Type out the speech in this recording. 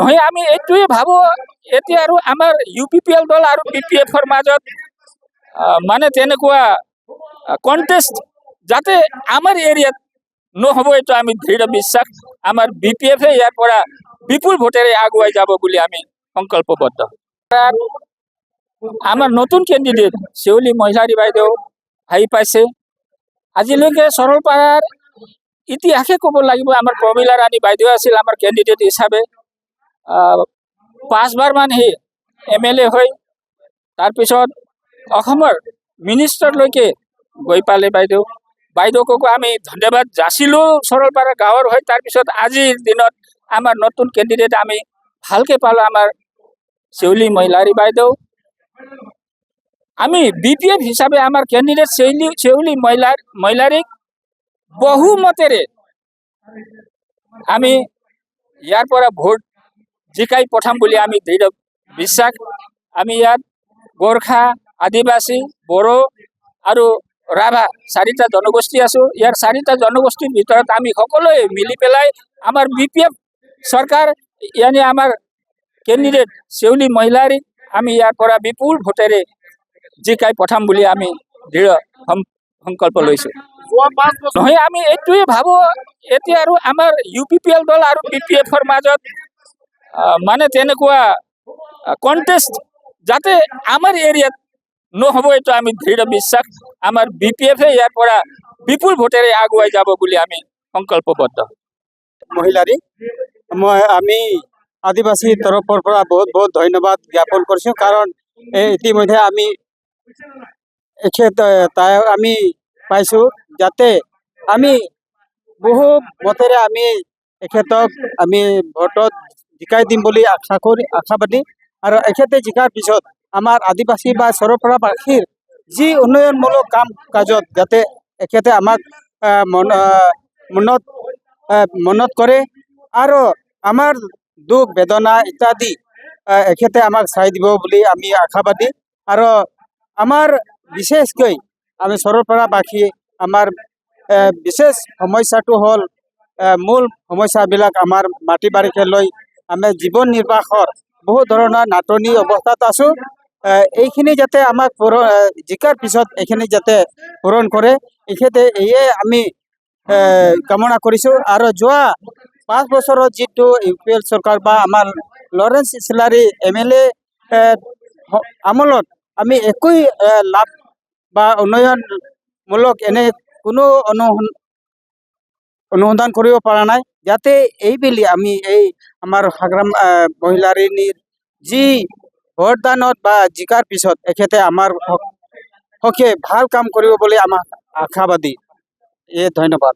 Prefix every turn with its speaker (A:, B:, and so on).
A: নহয় আমি এইটোৱে ভাবো এতিয়া আৰু আমাৰ UPPL দল আৰু BPFৰ মাজত মানে তেনেকুৱা কণ্টেষ্ট যাতে আমাৰ এৰিয়াত নহ'ব এইটো আমি দৃঢ় বিশ্বাস আমাৰ BPFে ইয়াৰ পৰা বিপুল ভোটেৰে আগুৱাই যাব বুলি আমি সংকল্পবদ্ধ। আমাৰ নতুন কেণ্ডিডেট শিউলি মহিলাৰী বাইদেউ আহি পাইছে। আজিলৈকে সৰলপাৰাৰ ইতিহাসে ক'ব লাগিব আমাৰ প্ৰমীলা ৰাণী বাইদেউ আছিল আমাৰ কেণ্ডিডেট হিচাপে 5 বাৰমান সি MLA হৈ তাৰপিছত অসমৰ মিনিষ্টাৰলৈকে গৈ পালে বাইদেউকো আমি ধন্যবাদ যাচিলোঁ সৰলপাৰা গাঁৱৰ হৈ। তাৰপিছত আজিৰ দিনত আমাৰ নতুন কেণ্ডিডেট আমি ভালকে পালোঁ আমাৰ শিউলি মহিলাৰী বাইদেউ। আমি BPF হিচাপে আমাৰ কেণ্ডিডেট শিউলি মহিলাৰীক বহুমতেৰে আমি ইয়াৰ পৰা ভোট জিকাই পঠাম বুলি আমি দৃঢ় বিশ্বাস। আমি ইয়াত গোৰ্খা, আদিবাসী, বড়ো আৰু ৰাভা 4টা জনগোষ্ঠী আছো। ইয়াৰ 4টা জনগোষ্ঠীৰ ভিতৰত আমি সকলোৱে মিলি পেলাই আমাৰ BPF চৰকাৰ ইয়ানি আমাৰ কেণ্ডিডেট শিউলি মহিলাৰীক আমি ইয়াৰ পৰা বিপুল ভোটেৰে জিকাই পঠাম বুলি আমি দৃঢ় সংকল্প লৈছোঁ। নহয় আমি এইটোৱে ভাবো এতিয়া আৰু আমাৰ UPPL দল আৰু BPFৰ মাজত মানে তেনেকুৱা কণ্টেষ্ট যাতে আমাৰ এৰিয়াত নহ'ব এইটো আমি দৃঢ় বিশ্বাস আমাৰ BPFে ইয়াৰ পৰা বিপুল ভোটেৰে আগুৱাই যাব বুলি আমি সংকল্পবদ্ধ।
B: মহিলাৰী আমি আদিবাসী তৰফৰ পৰা বহুত বহুত ধন্যবাদ জ্ঞাপন কৰিছোঁ কাৰণ ইতিমধ্যে আমি আমি পাইছোঁ যাতে আমি বহু মতেৰে আমি এখেতক আমি ভোটত জিকাই দিম বুলি আশাবাদী আৰু এখেতে জিকাৰ পিছত আমাৰ আদিবাসী বা সৰলপাৰাবাসীৰ যি উন্নয়নমূলক কাম কাজত যাতে এখেতে আমাক মনত কৰে আৰু আমাৰ দুখ বেদনা ইত্যাদি এখেতে আমাক চাই দিব বুলি আমি আশাবাদী। আৰু আমাৰ বিশেষকৈ আমি সৰলপাৰাবাসী আমাৰ বিশেষ সমস্যাটো হ'ল মূল সমস্যাবিলাক আমাৰ মাটি বাৰীকে লৈ আমি জীৱন নিৰ্বাহৰ বহু ধৰণৰ নাটনি অৱস্থাত আছোঁ। এইখিনি যাতে আমাক জিকাৰ পিছত এইখিনি যাতে পূৰণ কৰে এখেতে এয়ে আমি কামনা কৰিছোঁ। আৰু যোৱা 5 বছৰত যিটো UPL চৰকাৰ বা আমাৰ লৰেন্স চিলাৰী MLA আমলত আমি একোই লাভ বা উন্নয়নমূলক এনে কোনো অনুসন্ধান কৰিব পৰা নাই যাতে এইবেলি আমি এই আমাৰ হাগ্ৰাম মহিলাৰীৰ যি ভোটদানত বা জিকাৰ পিছত এখেতে আমাৰ হকে ভাল কাম কৰিব বুলি আমাক আশাবাদী। ধন্যবাদ।